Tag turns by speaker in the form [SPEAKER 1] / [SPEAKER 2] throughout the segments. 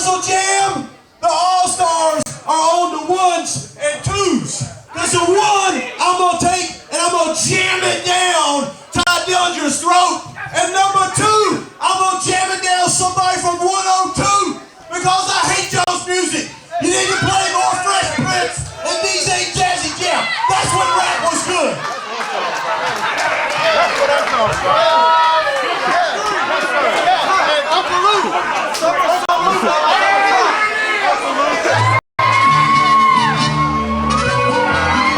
[SPEAKER 1] Wrestle Jam, the All-Stars are on the 1s and 2s. Because the 1 I'm going to take and I'm going to jam it down Ty Dillinger's throat. And number 2, I'm going to jam it down somebody from 102 because I hate y'all's music. You need to play more Fresh Prince and DJ Jazzy Jam. That's when rap was good. That's what I'm talking about.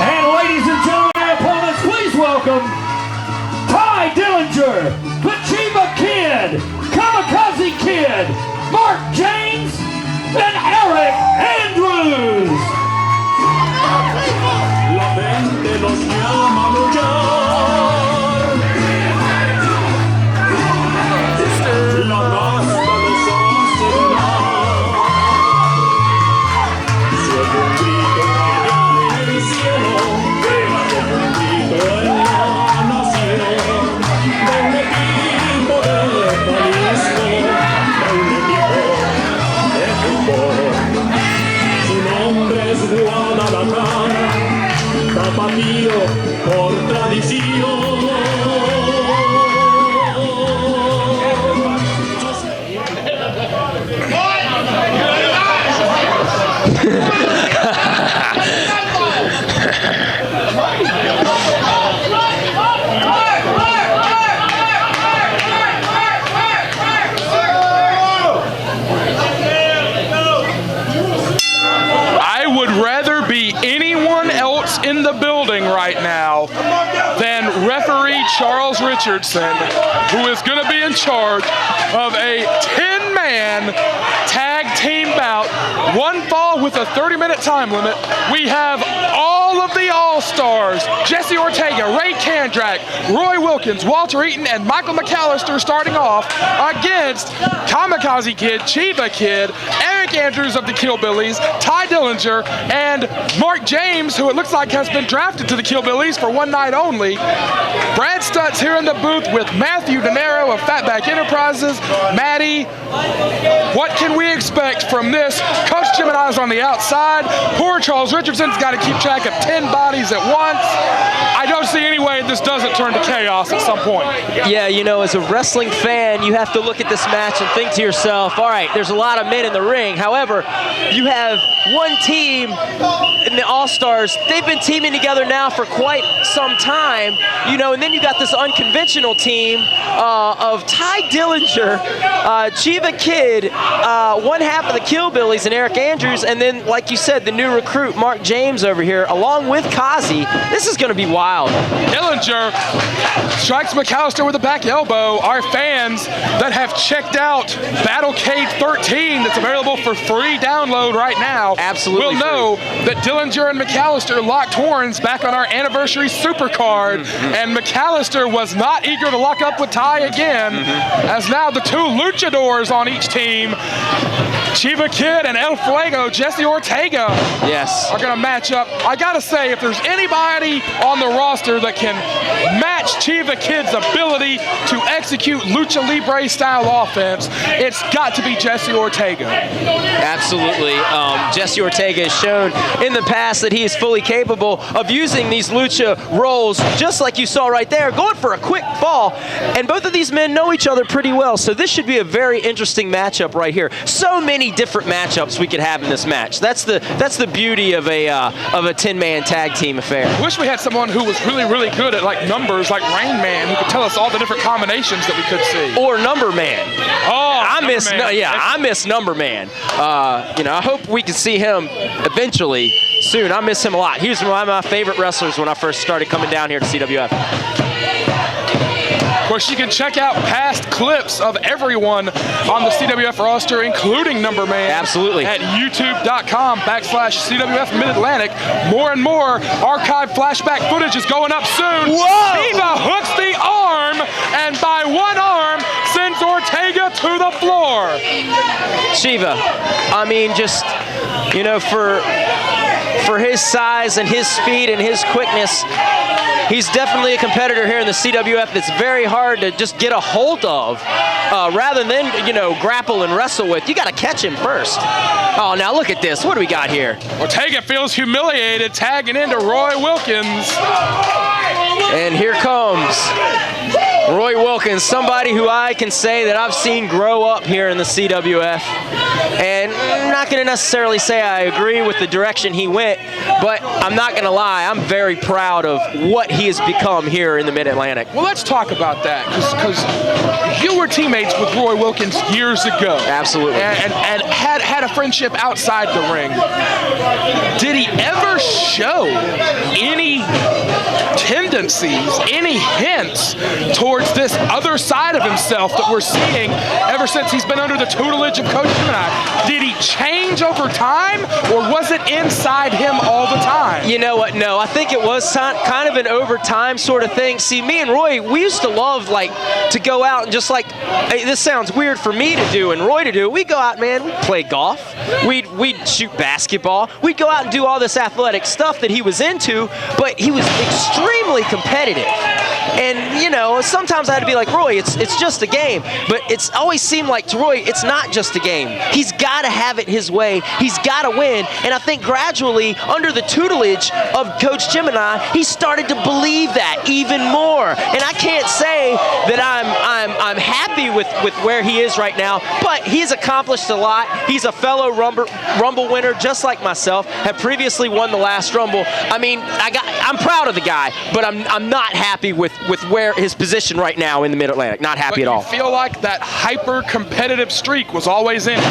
[SPEAKER 2] And ladies and gentlemen, our opponents, please welcome Ty Dillinger, the Chiva Kid, Kamakazi Kid, Mark James, and Eric Andrews.
[SPEAKER 3] La mente nos llama a luchar. La raza nos hace volar. Suelta un grito allá en el cielo, como un grito en la nación. De un equipo de Jalisco, de un equipo de fútbol. Su nombre es Guadalajara, tapatío por tradición.
[SPEAKER 4] I would rather be anyone else in the building right now than referee Charles Richardson, who is going to be in charge of a 10-man tag team bout. One fall with a 30-minute time limit. We have all of the All-Stars, Jesse Ortega, Ray KANDRACK, Roy Wilkins, Walter Eaton, and Michael McALLISTER starting off against KAMAKAZI Kid, Chiva Kid, Eric Andrews of the Killbillies, Ty Dillinger, and Mark James, who it looks like has been drafted to the Killbillies for one night only. Brad Stutz here in the booth with Matthew DeNiro of Fatback Enterprises. Maddie, what can we expect from this? Coach Jim and I's on the outside. Poor Charles Richardson's got to keep track of 10 bodies at once. I don't see any way this doesn't turn to chaos at some point.
[SPEAKER 5] Yeah, you know, as a wrestling fan, you have to look at this match and think to yourself, all right, there's a lot of men in the ring. However, you have one team in the All-Stars. They've been teaming together now for quite some time, you know, and then you got this unconventional team of Ty Dillinger, Chiva Kid, one half of the Killbillies and Eric Andrews, and then, like you said, the new recruit, Mark James over here, along with Kazi. This is going to be wild.
[SPEAKER 4] Dillinger strikes McALLISTER with a back elbow. Our fans that have checked out Battlecade 13 that's available for free download right now
[SPEAKER 5] absolutely
[SPEAKER 4] will know that Dillinger and McALLISTER locked horns back on our anniversary supercard, and McALLISTER was not eager to lock up with Ty again, as now the two luchadors on each team, Chiva Kid and El Fuego, Jesse Ortega, are going to match up. I got to say, if there's anybody on the roster that can match Chiva Kid's ability to execute lucha libre style offense, it's got to be Jesse Ortega.
[SPEAKER 5] Absolutely. Jesse Ortega has shown in the past that he is fully capable of using these lucha rolls, just like you saw right there, going for a quick fall. And both of these men know each other pretty well, so this should be a very interesting matchup right here. So many different matchups we could have in this match. That's the beauty of a 10-man tag team affair.
[SPEAKER 4] I wish we had someone who was really, really good at like numbers, like Rain Man, who could tell us all the different combinations that we could see.
[SPEAKER 5] Or Number Man.
[SPEAKER 4] Oh,
[SPEAKER 5] I miss Number Man. You know, I hope we can see him eventually soon. I miss him a lot. He was one of my favorite wrestlers when I first started coming down here to CWF.
[SPEAKER 4] Of course, you can check out past clips of everyone on the CWF roster, including Number Man.
[SPEAKER 5] Absolutely.
[SPEAKER 4] At youtube.com/CWF Mid-Atlantic. More and more archive flashback footage is going up soon.
[SPEAKER 5] Whoa!
[SPEAKER 4] Chiva hooks the arm, and by one arm sends Ortega to the floor.
[SPEAKER 5] Chiva, I mean, just, you know, for his size and his speed and his quickness, he's definitely a competitor here in the CWF that's very hard to just get a hold of. Rather than, you know, grapple and wrestle with, you got to catch him first. Oh, now look at this. What do we got here?
[SPEAKER 4] Ortega feels humiliated, tagging into Roy Wilkins.
[SPEAKER 5] And here comes Roy Wilkins, somebody who I can say that I've seen grow up here in the CWF. And I'm not going to necessarily say I agree with the direction he went, but I'm not going to lie, I'm very proud of what he has become here in the Mid-Atlantic.
[SPEAKER 4] Well, let's talk about that, because you were teammates with Roy Wilkins years ago.
[SPEAKER 5] Absolutely.
[SPEAKER 4] And had a friendship outside the ring. Did he ever show any tendencies, any hints towards this other side of himself that we're seeing ever since he's been under the tutelage of Coach Gemini? Did he change over time, or was it inside him all the time?
[SPEAKER 5] You know what? No, I think it was kind of an overtime sort of thing. See, me and Roy, we used to love, like, to go out and just, like, hey, this sounds weird for me to do and Roy to do. We'd go out, man, we'd play golf. We'd shoot basketball. We'd go out and do all this athletic stuff that he was into, but he was extremely competitive. And, you know, sometimes I had to be like, Roy, it's just a game. But it's always seemed like to Roy, it's not just a game. He's got to have it his way. He's got to win. And I think gradually, under the tutelage of Coach Gemini, he started to believe that even more. And I can't say that I'm happy with where he is right now, but he's accomplished a lot. He's a fellow Rumble winner, just like myself, had previously won the last Rumble. I mean, I'm proud of the guy, but I'm not happy with where his position right now in the Mid-Atlantic. Not happy at all.
[SPEAKER 4] I feel like that hyper-competitive streak was always in him.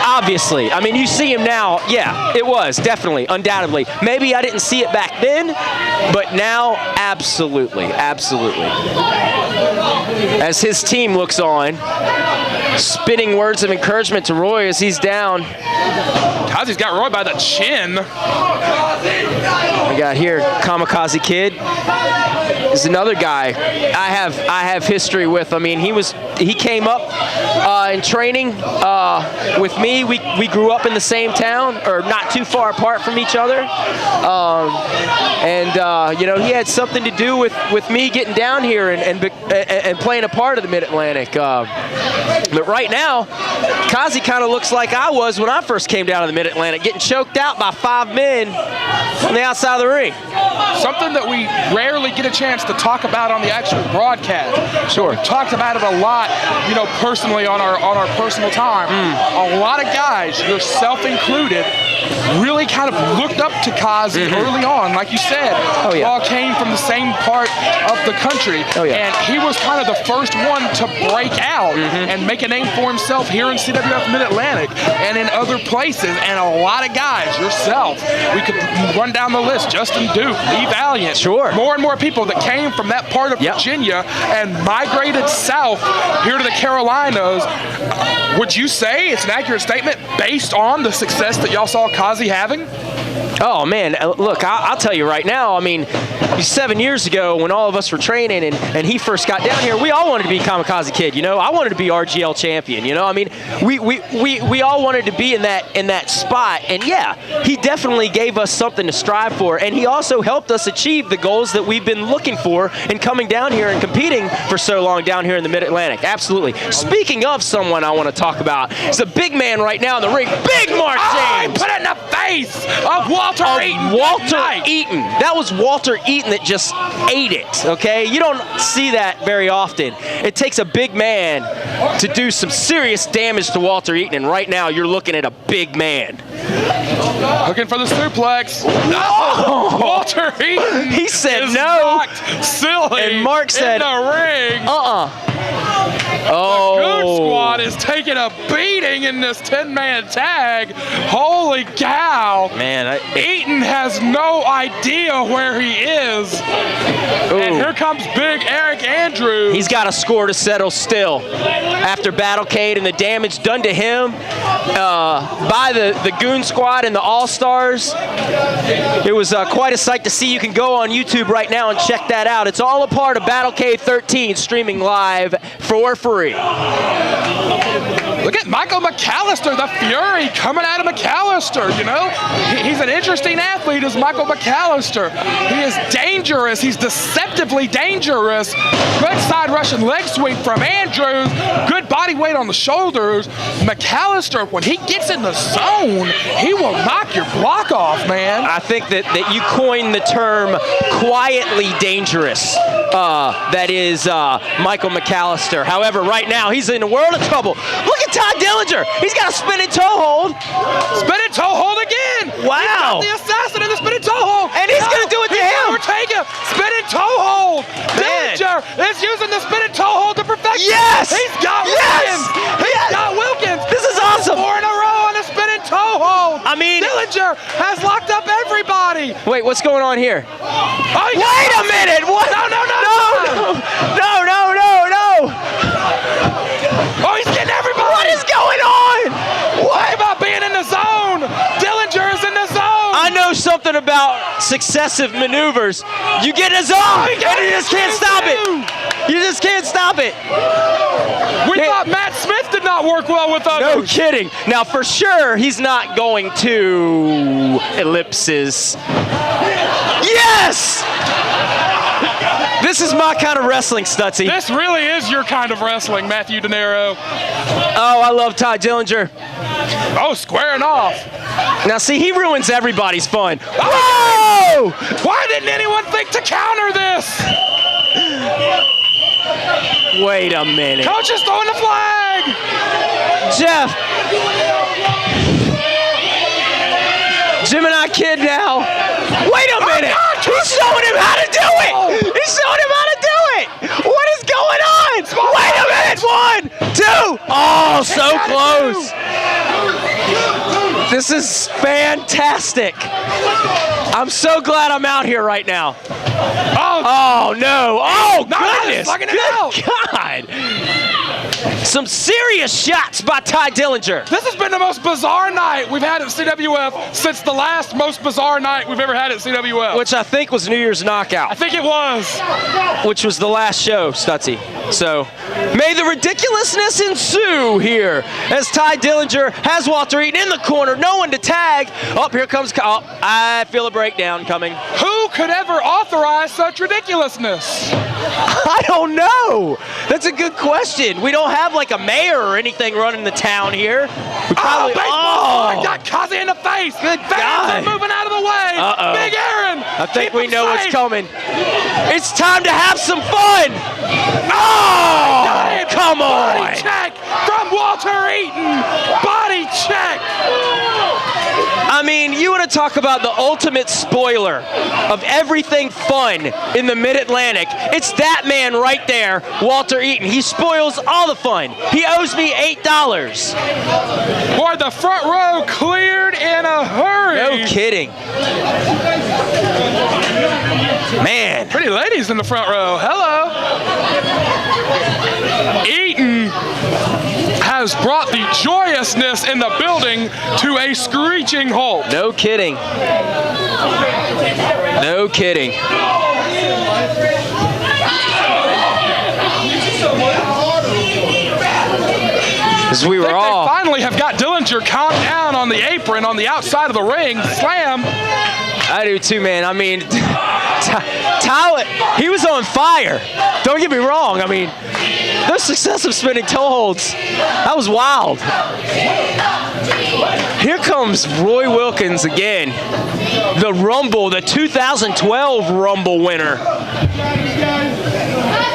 [SPEAKER 5] Obviously. I mean, you see him now. Yeah, it was, definitely, undoubtedly. Maybe I didn't see it back then, but now, absolutely, absolutely. As his team looks on, spitting words of encouragement to Roy as he's down.
[SPEAKER 4] Kazi's got Roy by the chin.
[SPEAKER 5] I got here KAMAKAZI Kid is another guy I have history with. I mean, he came up in training with me. We grew up in the same town, or not too far apart from each other. You know, he had something to do with me getting down here and playing a part of the Mid-Atlantic. But right now, Kazi kind of looks like I was when I first came down to the Mid-Atlantic, getting choked out by 5 men on the outside of the ring.
[SPEAKER 4] Something that we rarely get a chance to talk about on the actual broadcast.
[SPEAKER 5] Sure.
[SPEAKER 4] We've talked about it a lot, you know, personally on our personal time. A lot of guys, yourself included, really kind of looked up to Kazi early on, like you said.
[SPEAKER 5] Oh, yeah.
[SPEAKER 4] All came from the same part of the country.
[SPEAKER 5] Oh, yeah.
[SPEAKER 4] And he was kind of the first one to break out and make a name for himself here in CWF Mid-Atlantic and in other places. And a lot of guys, yourself, we could run down the list, Justin Duke, Lee Valiant.
[SPEAKER 5] Sure.
[SPEAKER 4] More and more people that came from that part of Virginia and migrated south here to the Carolinas. Would you say it's an accurate statement based on the success that y'all saw Kazi having?
[SPEAKER 5] Oh, man, look, I'll tell you right now, I mean, 7 years ago when all of us were training and he first got down here, we all wanted to be KAMAKAZI Kid, you know? I wanted to be RGL champion, you know? I mean, we all wanted to be in that spot, and yeah, he definitely gave us something to strive for, and he also helped us achieve the goals that we've been looking for and coming down here and competing for so long down here in the Mid-Atlantic. Absolutely. Speaking of someone I want to talk about, he's a big man right now in the ring, Big Mark James!
[SPEAKER 4] Put it in the face of Walter Eaton.
[SPEAKER 5] Walter Eaton. That was Walter Eaton that just ate it, okay? You don't see that very often. It takes a big man to do some serious damage to Walter Eaton, and right now you're looking at a big man.
[SPEAKER 4] Looking for the suplex. No! Walter Eaton.
[SPEAKER 5] He said
[SPEAKER 4] is
[SPEAKER 5] no.
[SPEAKER 4] knocked silly.
[SPEAKER 5] And Mark said,
[SPEAKER 4] in the ring.
[SPEAKER 5] Oh.
[SPEAKER 4] The Goon Squad is taking a beating in this 10-man tag. Holy cow.
[SPEAKER 5] Man,
[SPEAKER 4] Eaton has no idea where he is. And here comes big Eric Andrews.
[SPEAKER 5] He's got a score to settle still after Battlecade and the damage done to him by the Goon Squad and the All-Stars. It was quite a sight to see. You can go on YouTube right now and check that out. It's all a part of Battlecade 13, streaming live for free.
[SPEAKER 4] Look at Michael McALLISTER, the Fury, coming out of McALLISTER, you know? He's an interesting athlete, is Michael McALLISTER. He is dangerous. He's deceptively dangerous. Good side Russian leg sweep from Andrews. Good body weight on the shoulders. McALLISTer, when he gets in the zone, he will knock your block off, man.
[SPEAKER 5] I think that you coined the term quietly dangerous. That is Michael McALLISTer. However, right now, he's in a world of trouble. Look at Ty Dillinger. He's got a spinning toe hold.
[SPEAKER 4] Spinning toe hold again.
[SPEAKER 5] Wow.
[SPEAKER 4] He's got the assassin in the spinning toe hold.
[SPEAKER 5] And he's going to do it to him.
[SPEAKER 4] ORTEGA, spinning toe hold. Dillinger is using the spinning toe hold to perfection.
[SPEAKER 5] Yes.
[SPEAKER 4] He's got Wilkins. He's got Wilkins.
[SPEAKER 5] This is awesome.
[SPEAKER 4] 4 in a row on a spinning toe hold.
[SPEAKER 5] I mean,
[SPEAKER 4] Dillinger has locked up everybody.
[SPEAKER 5] Wait, what's going on here?
[SPEAKER 4] Oh,
[SPEAKER 5] wait a minute. What?
[SPEAKER 4] No. Oh, he's getting everybody.
[SPEAKER 5] What is going on?
[SPEAKER 4] What about being in the zone? Dillinger is in the zone.
[SPEAKER 5] I know something about successive maneuvers. You get in a zone, and you just can't stop it. You just can't stop it.
[SPEAKER 4] We thought Matt Smith did not work well with others.
[SPEAKER 5] No kidding. Now, for sure, he's not going to ellipses. Yes! This is my kind of wrestling, Stutzy.
[SPEAKER 4] This really is your kind of wrestling, Matthew De Niro.
[SPEAKER 5] Oh, I love Ty Dillinger.
[SPEAKER 4] Oh, squaring off.
[SPEAKER 5] Now, see, he ruins everybody's fun.
[SPEAKER 4] Whoa! Why didn't anyone think to counter this?
[SPEAKER 5] Wait a minute.
[SPEAKER 4] Coach is throwing the flag.
[SPEAKER 5] Jeff. Gemini Kid now. Wait a minute.
[SPEAKER 4] God,
[SPEAKER 5] he's showing him how to do it. He's showing him how to do it. What is going on? Wait a minute. 1, 2. Oh, so close. This is fantastic. I'm so glad I'm out here right now. Oh no. Oh, goodness. Good God. Some serious shots by Ty Dillinger.
[SPEAKER 4] This has been the most bizarre night we've had at CWF since the last most bizarre night we've ever had at CWF.
[SPEAKER 5] Which I think was New Year's Knockout.
[SPEAKER 4] I think it was.
[SPEAKER 5] Which was the last show, Stutzy. So, may the ridiculousness ensue here as Ty Dillinger has Walter Eaton in the corner. No one to tag. Oh, here comes, I feel a breakdown coming.
[SPEAKER 4] Who could ever authorize such ridiculousness?
[SPEAKER 5] I don't know. That's a good question. We don't have like a mayor or anything running the town here. We probably,
[SPEAKER 4] I got Kazi in the face.
[SPEAKER 5] Good
[SPEAKER 4] Fans
[SPEAKER 5] God.
[SPEAKER 4] are moving out of the way. Big Aaron.
[SPEAKER 5] I think we know what's coming. It's time to have some fun. Oh, come on.
[SPEAKER 4] Body check from Walter Eaton. Body check.
[SPEAKER 5] I mean, you want to talk about the ultimate spoiler of everything fun in the Mid-Atlantic. It's that man right there, Walter Eaton. He spoils all the fun. He owes me $8.
[SPEAKER 4] Boy, the front row cleared in a hurry.
[SPEAKER 5] No kidding. Man.
[SPEAKER 4] Pretty ladies in the front row. Hello. Eaton has brought the joyousness in the building to a screeching halt.
[SPEAKER 5] No kidding. No kidding. As we were all.
[SPEAKER 4] They finally have got Dillinger calmed down on the apron on the outside of the ring. Slam.
[SPEAKER 5] I do too, man. I mean, Tyler, he was on fire. Don't get me wrong. I mean, those successive spinning toe holds, that was wild. Here comes Roy Wilkins again. The Rumble, the 2012 Rumble winner.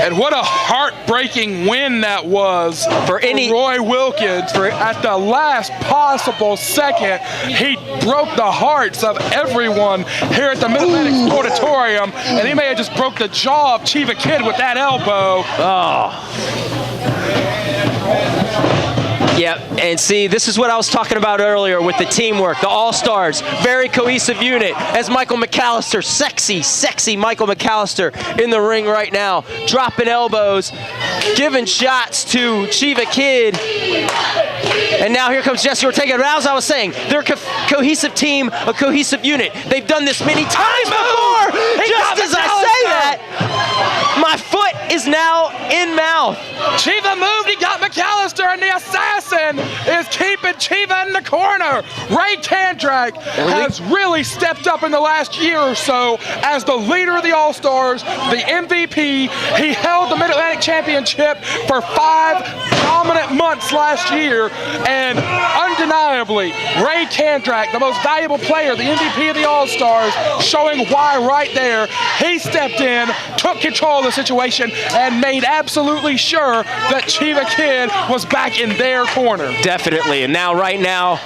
[SPEAKER 4] And what a heartbreaking win that was
[SPEAKER 5] for
[SPEAKER 4] Roy Wilkins. At the last possible second, he broke the hearts of everyone here at the Mid-Atlantic Auditorium, and he may have just broke the jaw of Chiva Kid with that elbow.
[SPEAKER 5] Oh. Yep, and see, this is what I was talking about earlier with the teamwork, the All-Stars, very cohesive unit, as Michael McALLISTer, sexy Michael McALLISTer in the ring right now, dropping elbows, giving shots to Chiva Kid, and now here comes Jesse Ortega. But as I was saying, they're a cohesive team, a cohesive unit. They've done this many times before. Just as I say that, my foot is now in mouth.
[SPEAKER 4] Chiva moved, he got McALLISTer, and the assassin is keeping Chiva in the corner. Ray KANDRACK has really stepped up in the last year or so as the leader of the All-Stars, the MVP. He held the Mid-Atlantic Championship for 5 dominant months last year, and undeniably, Ray KANDRACK, the most valuable player, the MVP of the All-Stars, showing why right there. He stepped in, took control of the situation, and made absolutely sure that Chiva Kid was back in their corner.
[SPEAKER 5] Definitely, and now, right now,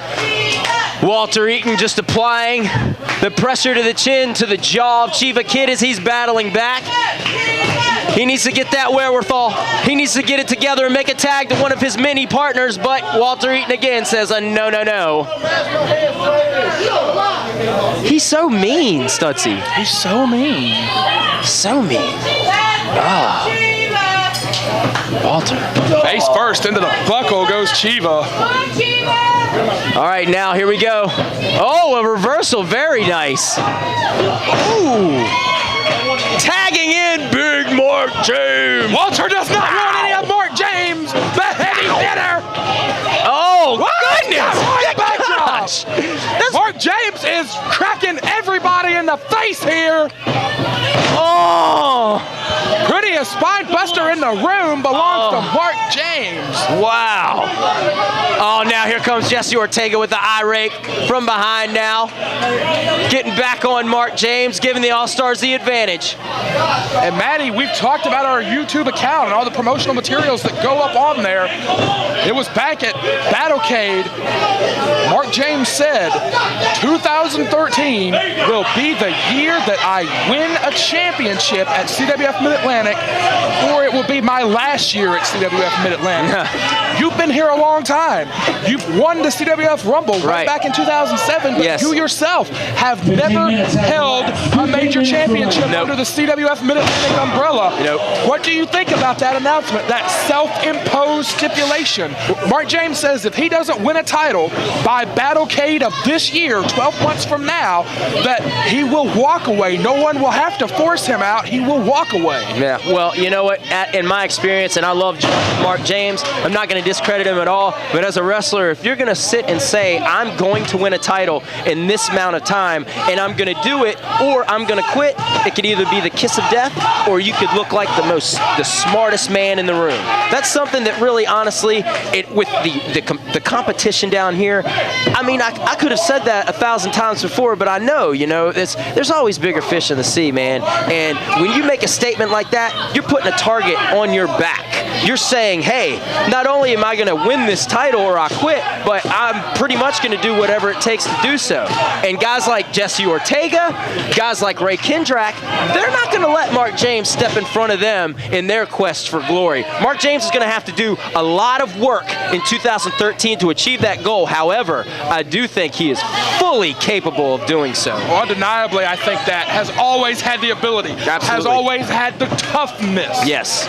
[SPEAKER 5] Walter Eaton just applying the pressure to the chin, to the jaw of Chiva Kid as he's battling back. He needs to get that wherewithal. He needs to get it together and make a tag to one of his many partners, but Walter Eaton again says a no, no, no. He's so mean, Stutzy.
[SPEAKER 4] He's so mean.
[SPEAKER 5] So mean. Oh. Walter.
[SPEAKER 4] Face first into the buckle goes Chiva.
[SPEAKER 5] All right, now here we go. Oh, a reversal, very nice. Ooh. Tagging in Big Mark James.
[SPEAKER 4] Walter does not want any of Mark James, the heavy hitter.
[SPEAKER 5] Oh, goodness.
[SPEAKER 4] Gosh. Mark James is cracking everybody in the face here.
[SPEAKER 5] Oh.
[SPEAKER 4] Prettiest spine buster in the room belongs to Mark James.
[SPEAKER 5] Wow. Oh, now here comes Jesse Ortega with the eye rake from behind now. Getting back on Mark James, giving the All-Stars the advantage.
[SPEAKER 4] And Maddie, we've talked about our YouTube account and all the promotional materials that go up on there. It was back at Battlecade. Mark James said, 2013 will be the year that I win a championship at CWF Mid-Atlantic, or it will be my last year at CWF Mid-Atlantic. You've been here a long time. You've won the CWF Rumble right back in 2007, but you yourself have never held a major championship under the CWF Mid-Atlantic umbrella. What do you think about that announcement, that self-imposed stipulation? Mark James says if he doesn't win a title by Battlecade of this year, 12 months from now, that he will walk away. No one will have to force him out. He will walk away.
[SPEAKER 5] Yeah, well, you know what? In my experience, and I love Mark James, I'm not going to discredit him at all, but as a wrestler, if you're going to sit and say, I'm going to win a title in this amount of time, and I'm going to do it, or I'm going to quit, it could either be the kiss of death, or you could look like the smartest man in the room. That's something that really, honestly, with the competition down here, I mean, I could have said that 1,000 times before, but I know, there's always bigger fish in the sea, man. And when you make a statement like that, you're putting a target on your back. You're saying, hey, not only am I going to win this title or I quit, but I'm pretty much going to do whatever it takes to do so. And guys like Jesse Ortega, guys like Ray KANDRACK, they're not going to let Mark James step in front of them in their quest for glory. Mark James is going to have to do a lot of work in 2013 to achieve that goal. However, I do think he is fully capable of doing so.
[SPEAKER 4] Well, undeniably, I think that has always had the ability, has always had the toughness.
[SPEAKER 5] Yes.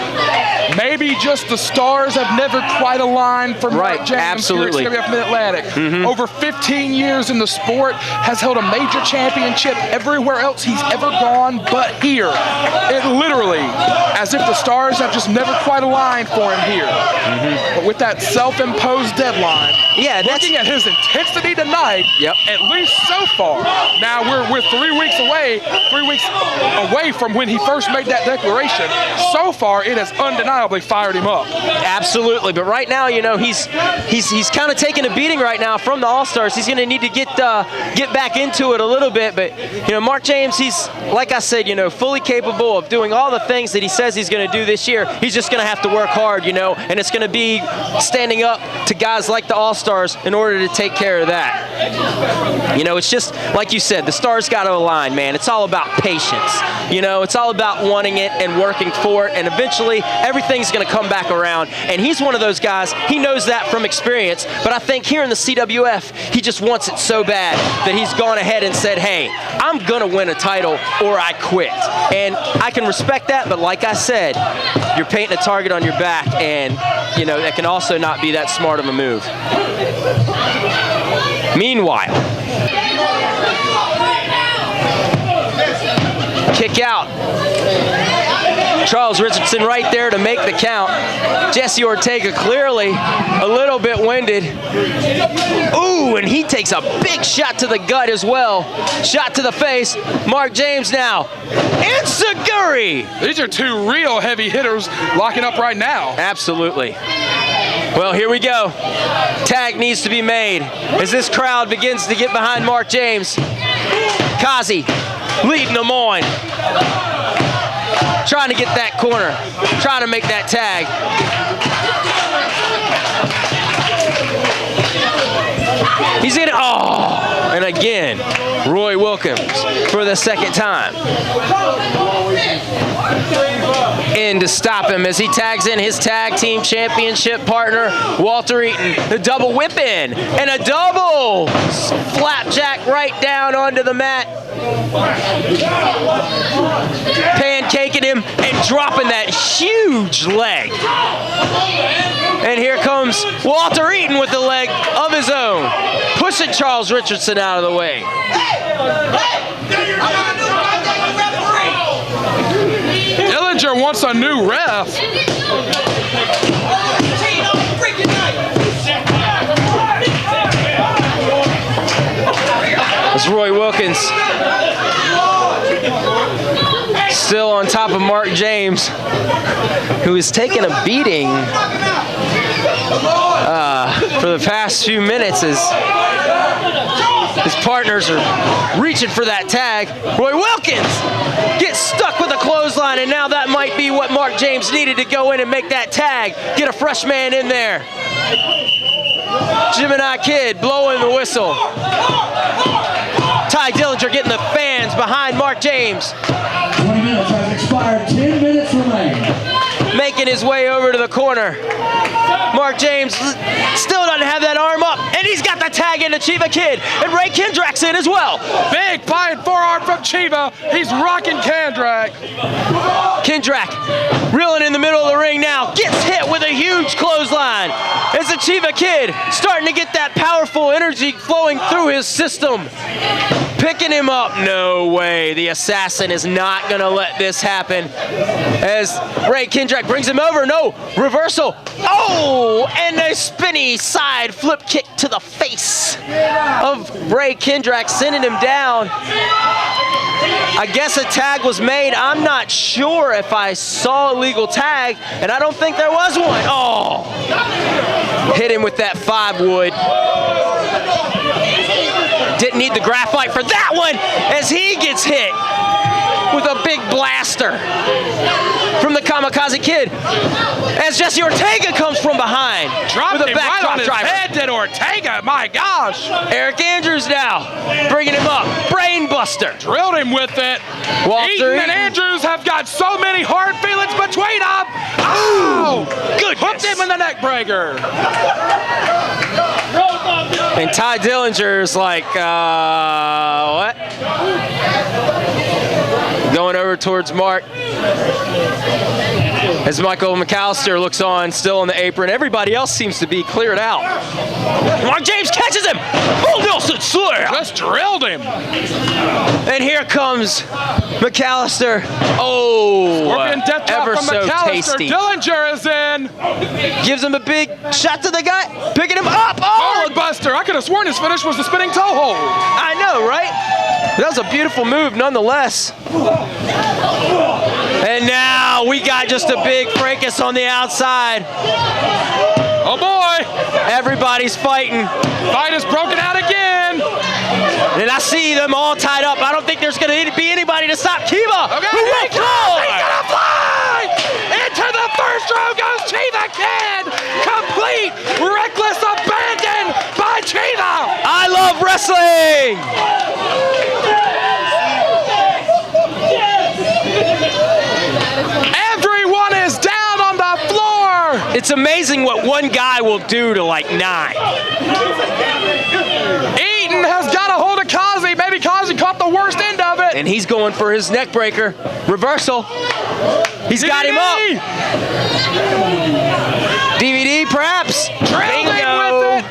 [SPEAKER 4] Maybe just the stars have never quite aligned for Mark James here at CWF Mid-Atlantic. Over 15 years in the sport, has held a major championship everywhere else he's ever gone but here. It literally, as if the stars have just never quite aligned for him here. But with that self-imposed deadline, looking at his intensity tonight, at least so far, now we're 3 weeks away from when he first made that declaration. So far, it has undeniably fired him up.
[SPEAKER 5] Absolutely, but right now, he's kind of taking a beating right now from the All-Stars. He's going to need to get back into it a little bit, but Mark James, he's, like I said, fully capable of doing all the things that he says he's going to do this year. He's just going to have to work hard, and it's going to be standing up to guys like the All-Stars in order to take care of that. It's just, like you said, the stars got to align, man. It's all about patience. It's all about wanting it and working for it, and eventually everything's going to come back around. And he's one of those guys, he knows that from experience, but I think here in the CWF, he just wants it so bad that he's gone ahead and said, hey, I'm gonna win a title or I quit. And I can respect that, but like I said, you're painting a target on your back, and you know, that can also not be that smart of a move. Meanwhile, kick out. Charles Richardson right there to make the count. Jesse Ortega clearly a little bit winded. Ooh, and he takes a big shot to the gut as well. Shot to the face. Mark James now. And Seguri.
[SPEAKER 4] These are two real heavy hitters locking up right now.
[SPEAKER 5] Absolutely. Well, here we go. Tag needs to be made as this crowd begins to get behind Mark James. Kazi leading them on. Trying to get that corner. Trying to make that tag. He's in it. Oh! And again, Roy Wilkins for the second time. In to stop him as he tags in his tag team championship partner, Walter Eaton. The double whip in and a double flapjack right down onto the mat. Pancaking him and dropping that huge leg. And here comes Walter Eaton with the leg of his own, pushing Charles Richardson out of the way.
[SPEAKER 4] Dillinger wants a new ref.
[SPEAKER 5] It's Roy Wilkins still on top of Mark James, who is taking a beating for the past few minutes as his partners are reaching for that tag. Roy Wilkins gets stuck with a clothesline, and now that might be what Mark James needed to go in and make that tag, get a fresh man in there. Gemini Kid blowing the whistle. Ty Dillinger getting the fans behind Mark James.
[SPEAKER 2] 20 minutes has expired, 10 minutes remain.
[SPEAKER 5] Making his way over to the corner. Mark James still doesn't have that arm up, and he's got the tag into Chiva Kid, and Ray Kendrack's in as well.
[SPEAKER 4] Big flying forearm from Chiva. He's rocking Kandrack.
[SPEAKER 5] Kendrack reeling in the middle of the ring now, gets hit with a huge clothesline. As the Chiva Kid starting to get that powerful energy flowing through his system. Picking him up. No way. The assassin is not going to let this happen. As Ray Kendrack brings him over. No. Reversal. Oh! And a spinny side flip kick to the face of Ray Kendrack, sending him down. I guess a tag was made. I'm not sure if I saw a legal tag, and I don't think there was one. Oh! Hit him with that 5-wood. Didn't need the graphite for that one as he gets hit with a big blaster from the KAMAKAZI Kid as Jesse Ortega comes from behind
[SPEAKER 4] Dropped
[SPEAKER 5] with a
[SPEAKER 4] him right
[SPEAKER 5] backdrop
[SPEAKER 4] on his
[SPEAKER 5] driver.
[SPEAKER 4] head, did Ortega, my gosh.
[SPEAKER 5] Eric Andrews now bringing him up. Brain buster.
[SPEAKER 4] Drilled him with it.
[SPEAKER 5] Walter
[SPEAKER 4] Eaton and Andrews have got so many hard feelings between them. Oh!
[SPEAKER 5] Goodness.
[SPEAKER 4] Hooked him in the neck breaker.
[SPEAKER 5] And Ty Dillinger's like, what? Going over towards Mark. As Michael McALLISTer looks on, still on the apron. Everybody else seems to be cleared out. Mark James catches him. Oh, Nelson Slam.
[SPEAKER 4] Just drilled him.
[SPEAKER 5] And here comes McALLISTer. Oh,
[SPEAKER 4] Scorpion death drop
[SPEAKER 5] ever
[SPEAKER 4] from
[SPEAKER 5] so
[SPEAKER 4] McALLISTer.
[SPEAKER 5] tasty.
[SPEAKER 4] Dillinger is in.
[SPEAKER 5] Gives him a big shot to the gut. Picking him up. Oh,
[SPEAKER 4] Buster. I could have sworn his finish was the spinning toe hold.
[SPEAKER 5] I know, right? That was a beautiful move nonetheless. And now we got just a big fracas on the outside.
[SPEAKER 4] Oh boy.
[SPEAKER 5] Everybody's fighting.
[SPEAKER 4] Fight is broken out again.
[SPEAKER 5] And I see them all tied up. I don't think there's going to be anybody to stop Chiva.
[SPEAKER 4] Okay,
[SPEAKER 5] Who will
[SPEAKER 4] he's
[SPEAKER 5] fall.
[SPEAKER 4] gonna fly! Into the first row goes Chiva Kid! Complete reckless abandon by Chiva!
[SPEAKER 5] I love wrestling.
[SPEAKER 4] Everyone is down on the floor!
[SPEAKER 5] It's amazing what one guy will do to like 9.
[SPEAKER 4] EATON has got a hold of Kazi. Maybe Kazi caught the worst end of it.
[SPEAKER 5] And he's going for his neck breaker. Reversal. He's got him up. DVD, perhaps.
[SPEAKER 4] Trailing with it.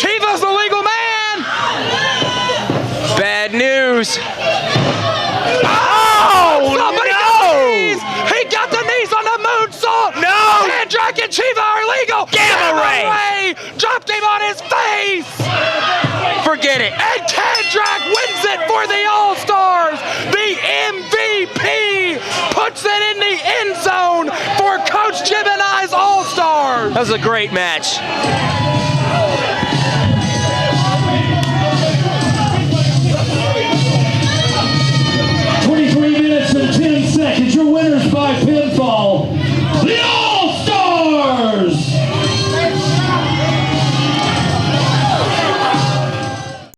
[SPEAKER 4] Chiva's the legal man.
[SPEAKER 5] Bad news.
[SPEAKER 4] Oh, somebody got the knees. He got the knees on the moonsault.
[SPEAKER 5] No.
[SPEAKER 4] KANDRACK and Chiva are illegal.
[SPEAKER 5] Gamma ray
[SPEAKER 4] dropped him on his face.
[SPEAKER 5] Forget it.
[SPEAKER 4] And KANDRACK wins it for the All-Stars. The MVP puts it in the end zone for Coach Jim and I's All-Stars.
[SPEAKER 5] That was a great match.